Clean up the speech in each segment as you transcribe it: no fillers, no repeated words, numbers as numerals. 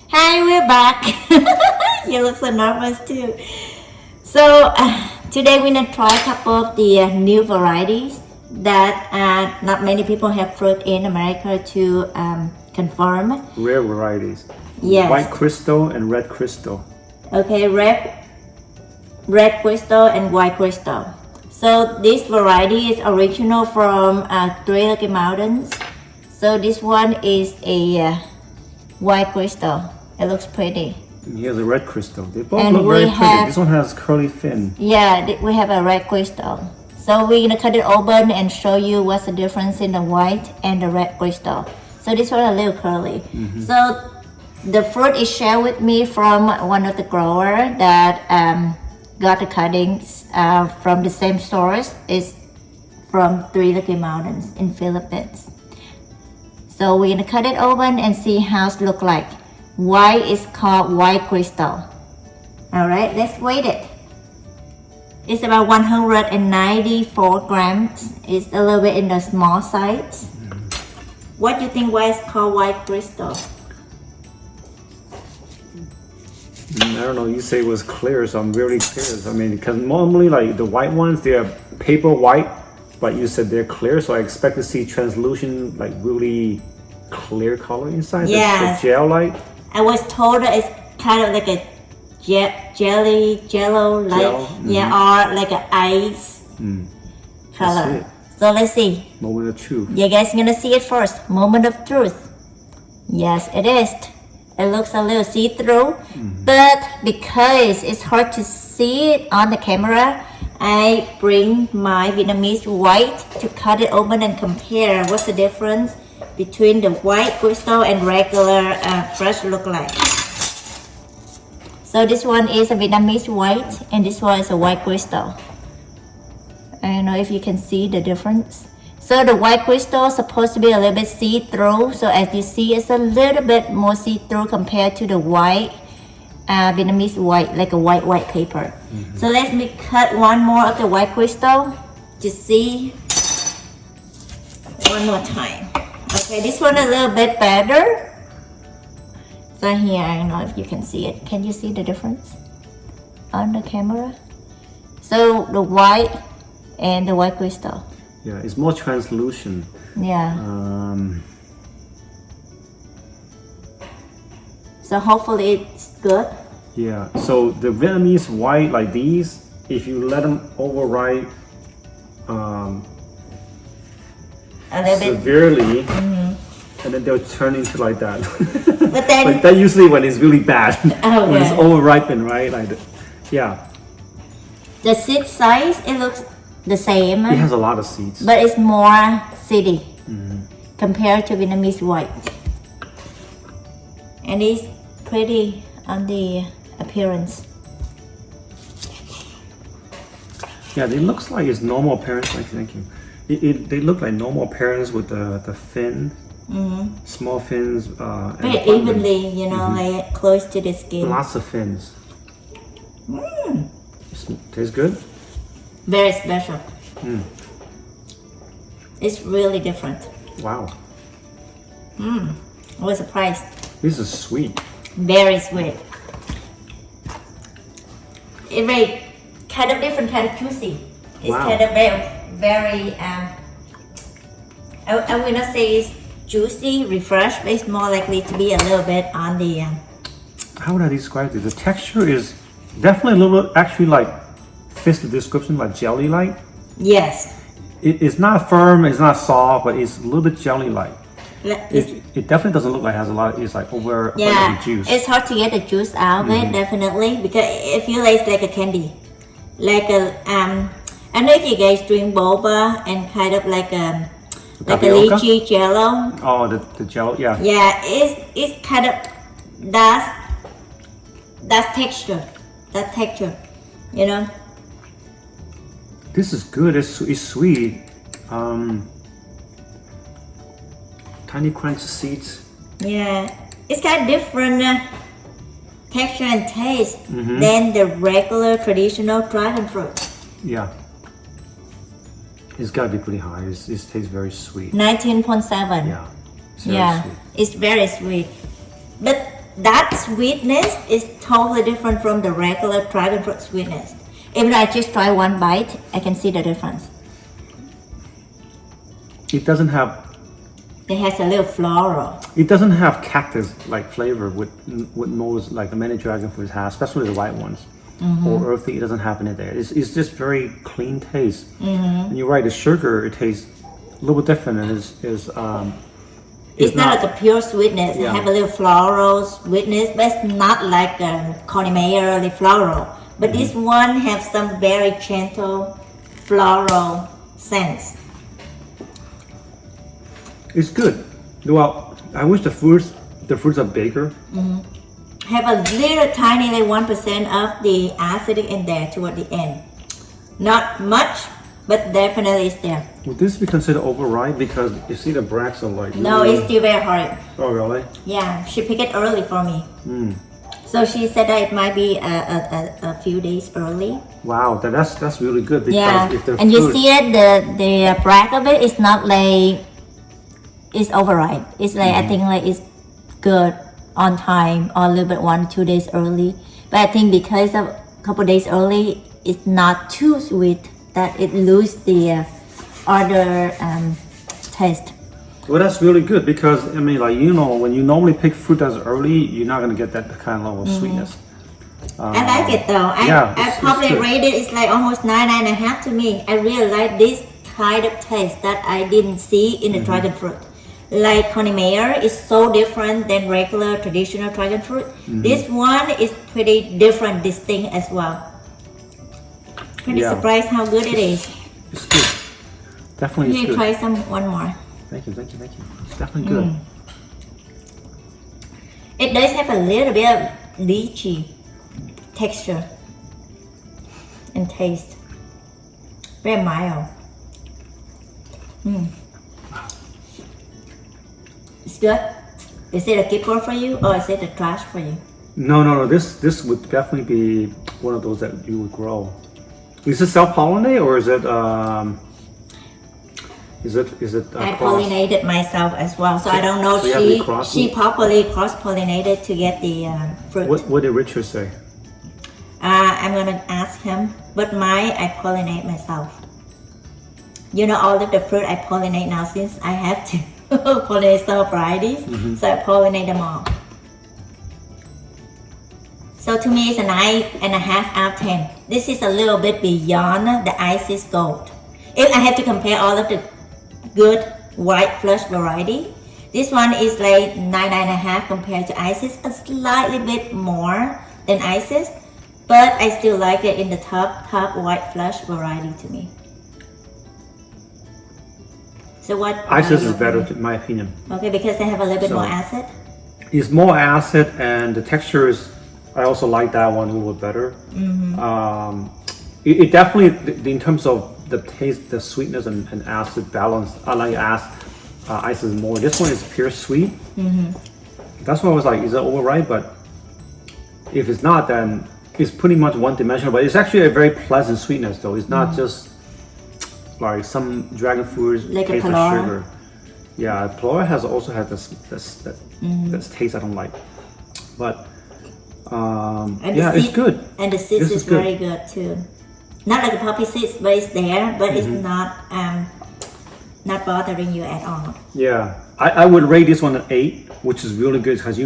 Hi, we're back. You look so nervous too. So today we're gonna try a couple of the new varieties that not many people have fruit in America to confirm. Rare varieties. Yes. White crystal and red crystal. Okay, red crystal and white crystal. So this variety is original from Three Lucky Mountains. So this one is a white crystal. It looks pretty. Here's a red crystal. They both And look very we pretty. have- This one has curly fin. Yeah, we have a red crystal. So we're gonna cut it open and show you what's the difference in the white and the red crystal. So this one a little curly. So the fruit is shared with me from one of the grower that got the cuttings from the same source. It's from Three Lucky Mountains in Philippines. So we're gonna cut it open and see how it look like. Why it's called white crystal. All right, let's weigh it. It's about 194 grams. It's a little bit in the small size. What do you think why it's called white crystal? I don't know, you say it was clear, so I'm really curious. I mean, because normally like the white ones, they're paper white, but you said they're clear, so I expect to see translucent, like really clear color inside. Yes. The gel light. I was told that it's kind of like a jello, like Gel, yeah, or like an ice color. it. So let's see. Moment of truth. You guys gonna see it first. Moment of truth. Yes, it is. It looks a little see-through, but because it's hard to see it on the camera, I bring my Vietnamese white to cut it open and compare what's the difference between the white crystal and regular fresh look like. So this one is a Vietnamese white and this one is a white crystal. I don't know if you can see the difference. So the white crystal is supposed to be a little bit see-through. So as you see, it's a little bit more see-through compared to the white Vietnamese white, like a white paper. So let me cut one more of the white crystal to see one more time. Okay, this one a little bit better. So here, I don't know if you can see it. Can you see the difference on the camera? So the white and the white crystal. Yeah, it's more translucent. Yeah. Um, So hopefully it's good. yeah, so the Vietnamese white like these, if you let them overripe A little bit. severely, and then they'll turn into like that. But then, But that usually when it's really bad, Oh, when it's yeah. overripened, right? Yeah, the seed size, it looks the same, it has a lot of seeds. but it's more seedy compared to Vietnamese white. And it's pretty on the appearance. Yeah, it looks like it's normal appearance. Like, thank you. They look like normal appearance with the fin, small fins, and Very abundant. evenly, you know, like close to the skin. Lots of fins. Tastes good. Very special. It's really different. Wow, I was surprised. this is sweet. Very sweet. It's very kind of different, kind of juicy. It's Wow. kind of very I will not say it's juicy, refreshed, but it's more likely to be a little bit on the How would I describe it? The texture is definitely a little bit, actually like fits the description, like jelly-like. yes. It's not firm, it's not soft, but it's a little bit jelly-like. It's, It definitely doesn't look like it has a lot. It's like over yeah, juice. it's hard to get the juice out of it, definitely, because it feels like it's like a candy, like a I don't know if you guys drink boba and kind of like a Tapioca? lychee jello. Oh, the gel, yeah. Yeah, it's kind of that texture, you know. This is good. It's sweet. Tiny crunch seeds. Yeah, it's kind of different texture and taste than the regular traditional dragon fruit. Yeah. It's got to be pretty high. It tastes very sweet. 19.7. Yeah. It's very Yeah, sweet. it's very sweet. But that sweetness is totally different from the regular dragon fruit sweetness. Even though I just try one bite, I can see the difference. It doesn't have. It has a little floral. It doesn't have cactus like flavor with most like the many dragon fruits have, especially the white ones. Or earthy. It doesn't have any there. It's just very clean taste. And you're right. The sugar it tastes a little bit different, and It's not like a pure sweetness. It Yeah. have a little floral sweetness, but it's not like a Connemara or floral. But this one have some very gentle floral sense. It's good. Well, I wish the fruits are bigger. Have a little tiny like 1% of the acidic in there toward the end. Not much, but definitely it's there. Would this be considered overripe? Because you see the bracts are like. No, really- it's still very hard. Oh really? Yeah, she picked it early for me. So she said that it might be a few days early. Wow, that's really good because Yeah, if the and you fruit- see it, the brag of it is not like it's overripe. It's like I think like it's good on time or a little bit 1-2 days early. But I think because of a couple days early, it's not too sweet that it lose the other taste. Well, that's really good because I mean, like when you normally pick fruit that's early, you're not gonna get that kind of level of sweetness. I like it though. yeah, I it's probably good. rate it. It's like almost 9.5 to me. I really like this kind of taste that I didn't see in the dragon fruit. Like Connemara is so different than regular traditional dragon fruit. This one is pretty different, distinct as well. Pretty Yeah. surprised how good it is. It's good. Definitely, You it's good. try one more. Thank you. It's definitely good. It does have a little bit of lychee texture and taste. Very mild. It's good. Is it a keeper for you or is it a trash for you? No. This would definitely be one of those that you would grow. Is it self-pollinate or is it I cross? pollinated myself as well, so I don't know so you have to if cross she it? properly cross-pollinated to get the fruit. What did Richard say? I'm gonna ask him, but I pollinate myself. You know, all of the fruit I pollinate now since I have to pollinate some varieties, so I pollinate them all. So to me, it's a 9.5 out of 10. This is a little bit beyond the Isis Gold. If I have to compare all of the good white flush variety, this one is like 9.5 compared to Isis, a slightly bit more than Isis, but I still like it in the top white flush variety to me. So what? Isis is better, in my opinion. Okay, because they have a little bit So- more acid. It's more acid and the texture is. I also like that one a little bit better. It definitely, in terms of the taste, the sweetness and acid balance, I like Isis more. This one is pure sweet. That's why I was like, is it overripe? But if it's not, then it's pretty much one-dimensional. But it's actually a very pleasant sweetness, though. It's not just like some dragon fruits Like a taste like Palora? sugar. Yeah, Palora has also had this taste I don't like. But And the yeah, it's seed- good. And the seeds This is is good. very good too. Not like the poppy seeds, but it's there, but it's not bothering you at all. Yeah, I would rate this one an 8, which is really good because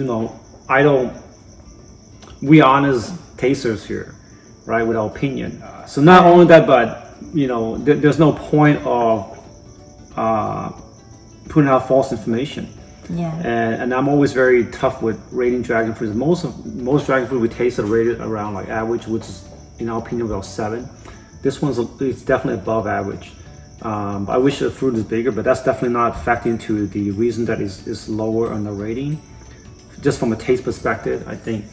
we honest tasters here, right, with our opinion. So not only that, but there's no point of putting out false information. Yeah. And I'm always very tough with rating dragon fruits. Most dragon fruit we taste are rated around like average, which is in our opinion about 7. This it's definitely above average. I wish the fruit is bigger, but that's definitely not factored into the reason that is lower on the rating. Just from a taste perspective, I think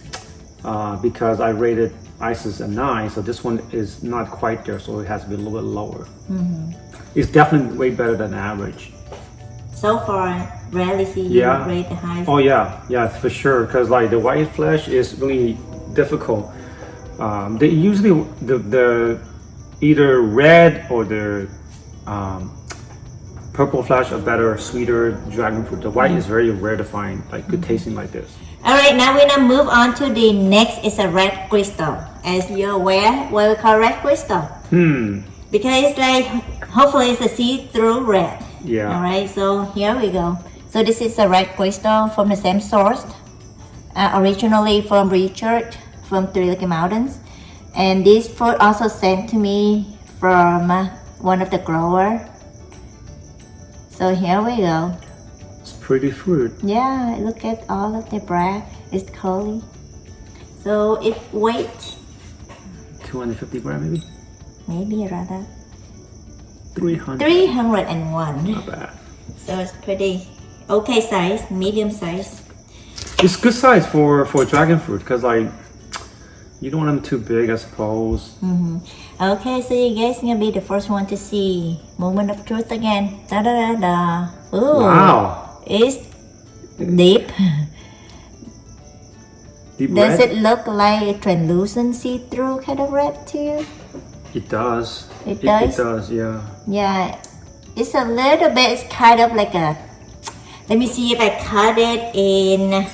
because I rated Isis a 9, so this one is not quite there, so it has to be a little bit lower. It's definitely way better than average. So far, rarely see you Yeah. rate the highest. Oh yeah, for sure. Because like the white flesh is really difficult. They usually the either red or the purple flesh, a better, sweeter dragon fruit. The white is very rare to find, like good tasting like this. All right, now we're gonna move on to the next is a red crystal. As you're aware, what we call red crystal. Because it's like, hopefully it's a see-through red. Yeah. All right, so here we go. So this is a red crystal from the same source. Originally from Richard from Three Little Mountains. And this fruit also sent to me from one of the grower. So here we go. It's pretty fruit. Yeah, look at all of the brag. It's curly. So it weight 250 grams maybe? maybe rather 300. 301. Not bad. So it's pretty okay size, medium size. It's good size for dragon fruit because like you don't want them too big, I suppose. Okay, so you guys gonna be the first one to see moment of truth again. Da da da da. Ooh, Wow. it's deep. Deep Does red? it look like a translucent see-through kind of red to you? It does. It does? It does, yeah. Yeah, it's a little bit, it's kind of like a, let me see if I cut it in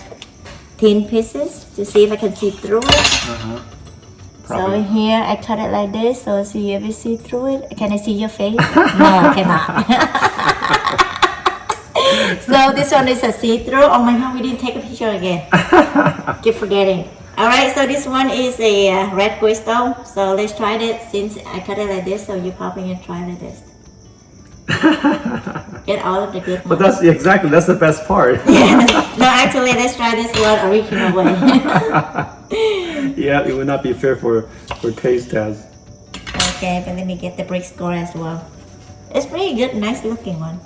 thin pieces to see if I can see through it. So Probably. here I cut it like this, so see if you see through it. Can I see your face? No, I cannot. So this one is a see-through. Oh my god, we didn't take a picture again. Keep forgetting. Alright, so this one is a red crystal. So let's try it since I cut it like this, so you probably gonna try like this. Get all of the good But ones. that's the best part. No, actually, let's try this one original way. Yeah, it would not be fair for taste test. Okay, but let me get the brick score as well. It's pretty good, nice looking one.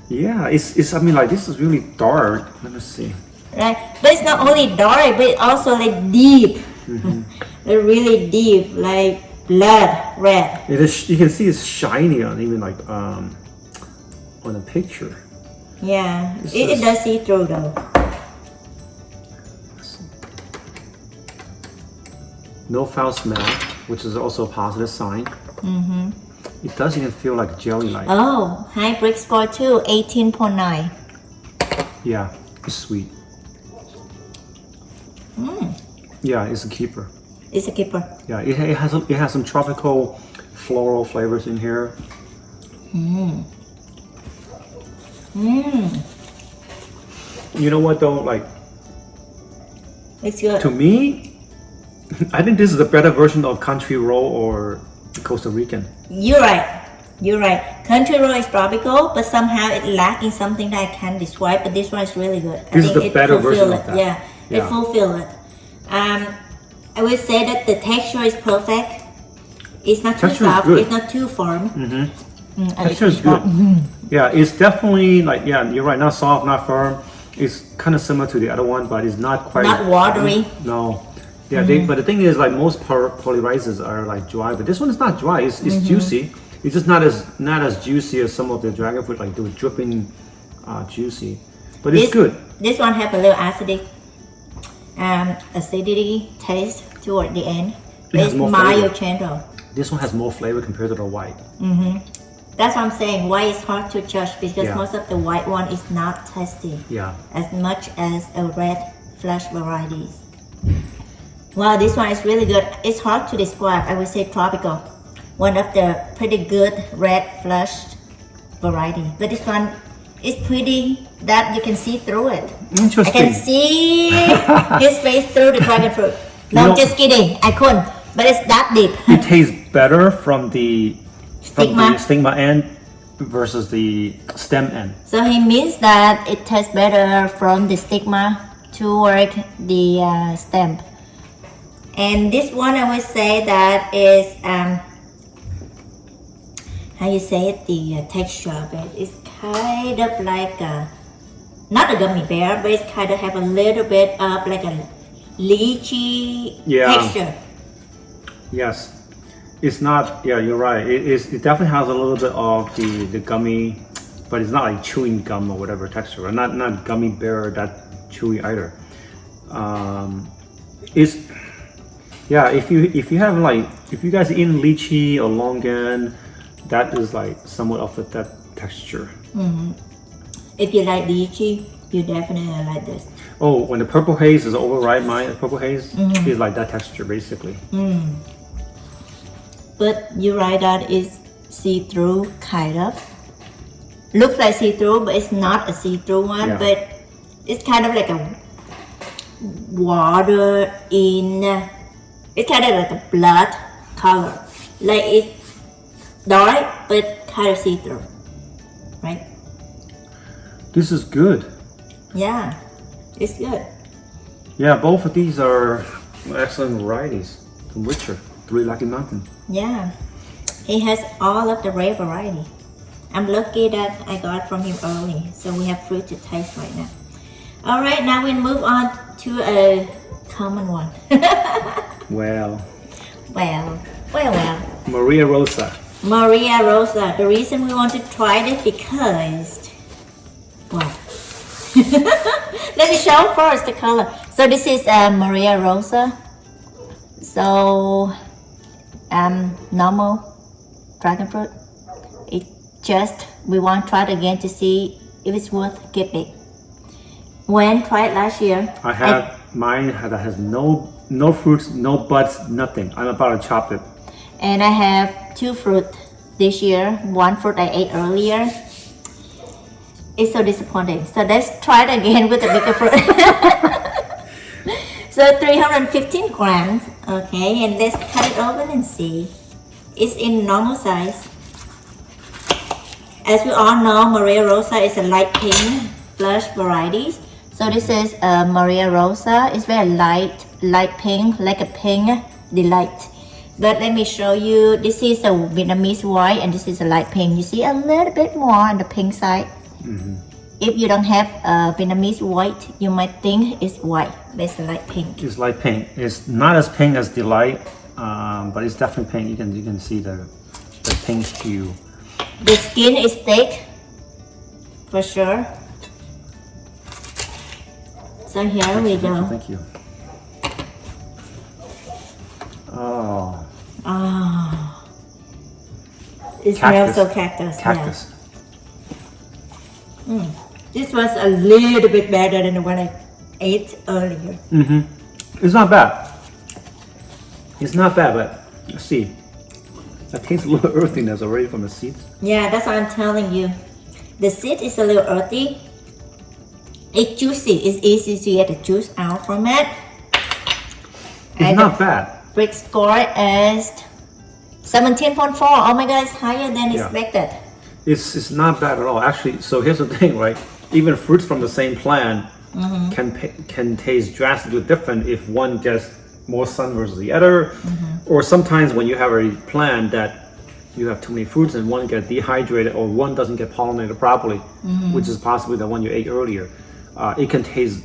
Yeah, it's I mean like this is really dark. Let me see. Right, but it's not only dark, but also like deep. They're really deep, like blood red. It is. You can see it's shiny on even like on the picture. Yeah, This it is- does see through though. No foul smell, which is also a positive sign. It does even feel like jelly-like. Oh, high brick score too, 18.9. Yeah, it's sweet. Yeah, it's a keeper. It's a keeper. Yeah, it has some tropical floral flavors in here. You know what though? Like It's good. to me, I think this is a better version of Country Roll or Costa Rican. You're right. You're right. Country roll is tropical, but somehow it lacking something that I can't describe. But this one is really good. This is the it better fulfill version it. of that. Yeah, it Yeah. fulfill it. I would say that the texture is perfect. It's not too Texture is soft. good. It's not too firm. Texture is good. Yeah, it's definitely like, yeah, you're right, not soft, not firm. It's kind of similar to the other one, but it's not quite Not watery. No. Yeah, but the thing is, like most poly rices are like dry, but this one is not dry. It's juicy. It's just not as juicy as some of the dragon fruit, like they were dripping juicy. But it's good. This one have a little acidity taste toward the end. It has It's more mild, flavor. gentle. This one has more flavor compared to the white. That's what I'm saying. White is hard to judge because Yeah. most of the white one is not tasty Yeah. as much as a red flush varieties. Wow, this one is really good. It's hard to describe. I would say tropical. One of the pretty good red flush variety. But this one is pretty that you can see through it. I Interesting. can see his face through the dragon fruit. No, know- just kidding. I couldn't. But it's that deep. It tastes better from the Stigma. stigma end versus the stem end. So he means that it tastes better from the stigma toward the stem. And this one I would say that is how you say it, the texture of it is kind of like not a gummy bear, but it's kind of have a little bit of like a lychee Yeah. texture. Yes. It's not, yeah, you're right. It definitely has a little bit of the gummy, but it's not like chewing gum or whatever texture. Not gummy bear that chewy either. It's, yeah, if you have like, if you guys eat lychee or longan, that is like somewhat of that texture. If you like lychee, you definitely like this. Oh, when the purple haze is override my purple haze, it's like that texture basically. But you're right, that is see-through kind of. Looks like see-through, but it's not a see-through one. Yeah. But it's kind of like a water in. It's kind of like a blood color. Like it's dark, but kind of see-through, right? This is good. Yeah, it's good. Yeah, both of these are excellent varieties from Richard, Three Lucky Mountain. Yeah, he has all of the rare variety. I'm lucky that I got from him early, so we have fruit to taste right now. All right, now we move on to a common one. Well, well. Maria Rosa. Maria Rosa. The reason we want to try this because, what? Let me show first the color. So this is Maria Rosa. So normal dragon fruit. It just, we want to try it again to see if it's worth keeping. When tried last year, I have mine that has no fruits, no buds, nothing. I'm about to chop it. and I have 2 fruit this year. 1 fruit I ate earlier. It's so disappointing. So let's try it again with the bigger fruit. So 315 grams. Okay, and let's cut it open and see. It's in normal size. As we all know, Maria Rosa is a light pink blush varieties. So this is Maria Rosa. It's very light pink, like a pink delight. But let me show you. This is a Vietnamese white, and this is a light pink. You see a little bit more on the pink side. Mm-hmm. If you don't have Vietnamese white, you might think it's white, but it's light pink. It's light pink. It's not as pink as Delight, but it's definitely pink. You can see the pink hue. The skin is thick, for sure. So here we go. Thank you. Oh. Oh. It smells so cactus. Cactus. Yeah. This was a little bit better than the one I ate earlier. Mm-hmm. It's not bad. It's not bad, but let's see. I taste a little earthiness already from the seeds. Yeah, that's what I'm telling you. The seed is a little earthy. It's juicy. It's easy to get the juice out from it. It's and not bad. Brick score is 17.4. Oh my god, it's higher than expected. It's not bad at all. Actually, so here's the thing, right? Even fruits from the same plant can taste drastically different if one gets more sun versus the other. Or sometimes when you have a plant that you have too many fruits and one gets dehydrated or one doesn't get pollinated properly, which is possibly the one you ate earlier, it can taste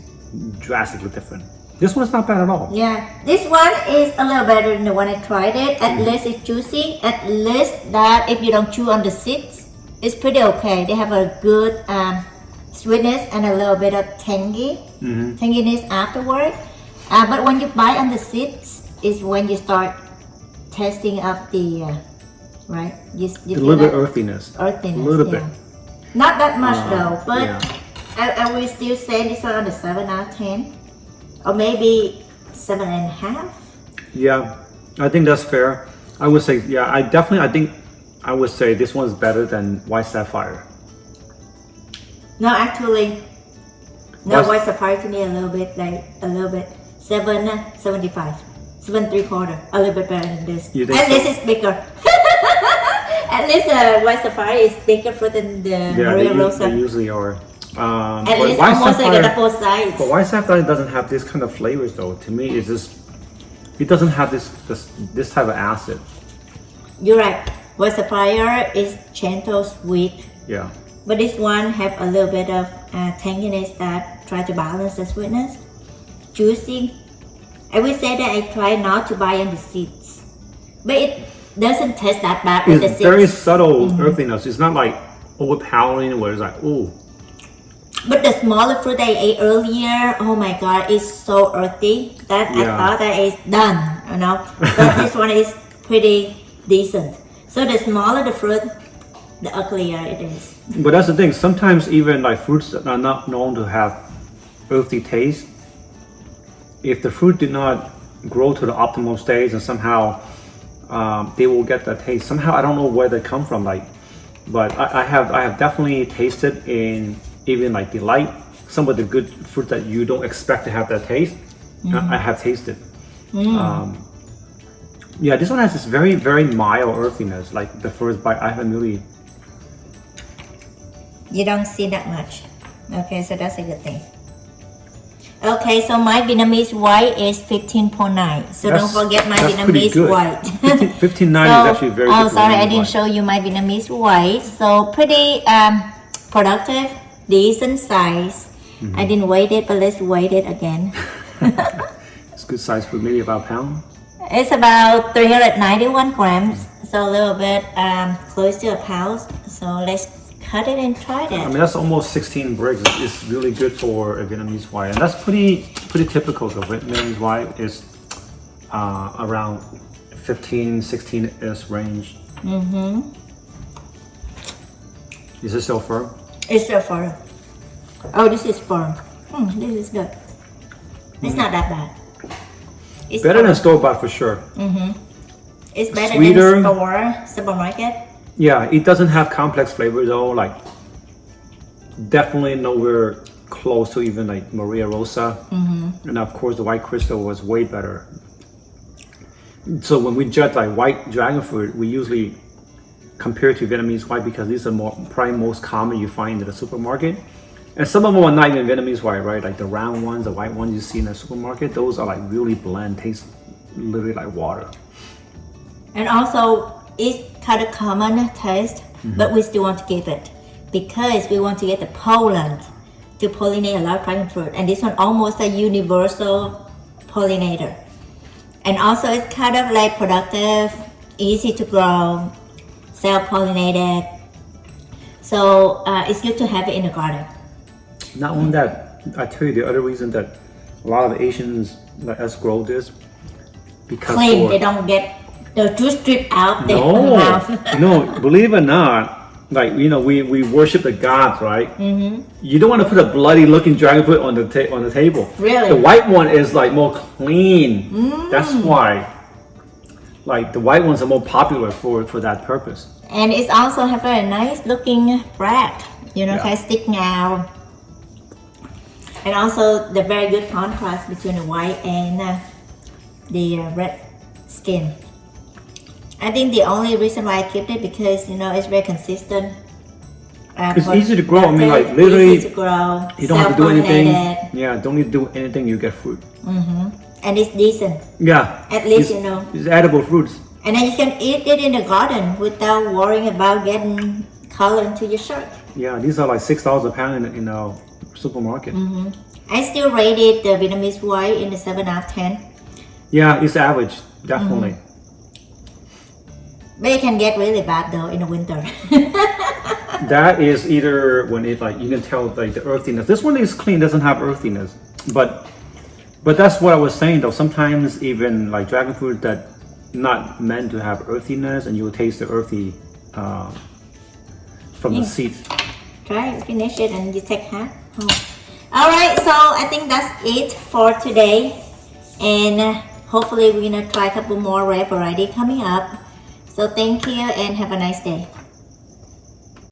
drastically different. This one's not bad at all. Yeah, this one is a little better than the one I tried it. At least it's juicy. At least that if you don't chew on the seeds, it's pretty okay. They have a good sweetness and a little bit of tanginess afterward. But when you bite on the seeds is when you start tasting of the right. You a little bit earthiness. Earthiness. A little bit. Not that much though, but I will still say this one on the 7 out of 10, or maybe 7.5. Yeah, I think that's fair. I would say, I would say this one's better than White Sapphire. No, actually, White Sapphire to me a little bit 7.75, 7.75, a little bit better than this. At least it's bigger. At least White Sapphire is bigger fruit than the Maria Rosa. They usually are. At least almost like a double size. But White Sapphire doesn't have this kind of flavors though. To me, it's just, it doesn't have this type of acid. You're right. White Sapphire is gentle, sweet. Yeah. But this one have a little bit of tanginess that try to balance the sweetness. Juicy. I would say that I try not to buy on the seeds, but it doesn't taste that bad with the seeds. It's very subtle earthiness. It's not like overpowering where it's like, ooh. But the smaller fruit I ate earlier, oh my god, it's so earthy that I thought that it's done, you know. But this one is pretty decent. So the smaller the fruit, the uglier it is. But that's the thing. Sometimes even like fruits that are not known to have earthy taste, if the fruit did not grow to the optimal stage and somehow they will get that taste. Somehow I don't know where they come from. Like, but I have definitely tasted in even like Delight some of the good fruit that you don't expect to have that taste. I have tasted. Yeah, this one has this very, very mild earthiness. Like the first bite, I haven't really. You don't see that much. Okay, so that's a good thing. Okay, so my Vietnamese white is 15.9. So don't forget my Vietnamese white. 15.9 is actually very good. Oh, sorry, I didn't show you my Vietnamese white. So pretty productive, decent size. I didn't weigh it, but let's weigh it again. It's good size for maybe about a pound. It's about 391 grams, so a little bit close to a pound. So let's cut it and try it. I mean, that's almost 16 bricks. It's really good for a Vietnamese white, and that's pretty typical. The Vietnamese white is around 15-16 range. Is it still firm? It's still firm. Oh, this is firm. This is good. It's not that bad. It's better than store-bought for sure. It's better Sweeter. than supermarket. Yeah, it doesn't have complex flavors though. Like definitely nowhere close to even like Maria Rosa. And of course, the white crystal was way better. So when we judge like white dragon fruit, we usually compare to Vietnamese white because these are probably most common you find in the supermarket. And some of them are not even Vietnamese white, right? Like the round ones, the white ones you see in the supermarket, those are like really bland, taste literally like water. And also, it's kind of common taste, but we still want to keep it because we want to get the pollen to pollinate a lot of dragon fruit. And this one almost a universal pollinator. And also, it's kind of like productive, easy to grow, self-pollinated. So it's good to have it in the garden. Not only that, I tell you the other reason that a lot of Asians let us grow this because they don't get the juice drip out their no, mouth. no, believe it or not, like we worship the gods, right? You don't want to put a bloody looking dragon fruit on the table. Really? The white one is like more clean. That's why. Like the white ones are more popular for that purpose. And it's also have a nice looking black, kind of sticking out. And also the very good contrast between the white and the red skin. I think the only reason why I kept it because it's very consistent. It's easy to grow. I mean, like literally, easy to grow. You don't have to do anything. Yeah, don't need to do anything. You get fruit. And it's decent. Yeah. At least it's edible fruits. And then you can eat it in the garden without worrying about getting color into your shirt. Yeah, these are like $6 a pound in a supermarket. I still rated the Vietnamese white in the 7 out of 10. Yeah, it's average, definitely. But it can get really bad though in the winter. That is either when it like you can tell like the earthiness. This one is clean, doesn't have earthiness. But that's what I was saying though. Sometimes even like dragon fruit that not meant to have earthiness, and you will taste the earthy from the seeds. Try finish it and you take half home. Alright, so I think that's it for today. And hopefully we're gonna try a couple more rare variety coming up. So thank you and have a nice day.